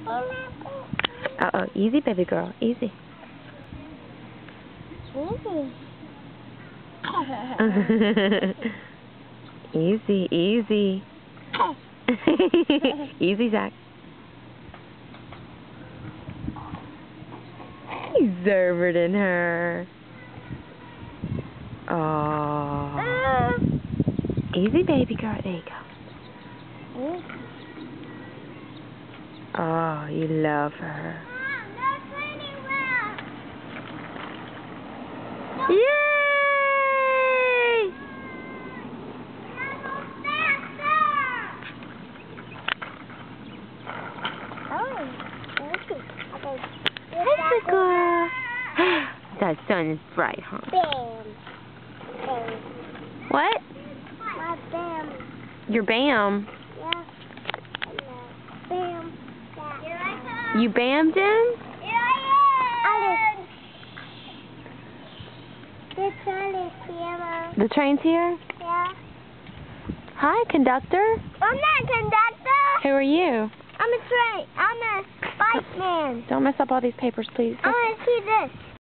Uh-oh, easy, baby girl, easy. Easy, easy. Easy, Zach. He's observing her. Oh. Easy, baby girl. There you go. Oh, you love her. Yay! Jessica! That sun is bright, huh? Bam. Bam. What? My bam. Your bam? Yeah. Bam. Here I come. You bammed in? Here I am. The train is here. The train's here? Yeah. Hi, conductor. I'm not a conductor. Who are you? I'm a train. I'm a bike man. Don't mess up all these papers, please. I want to see this.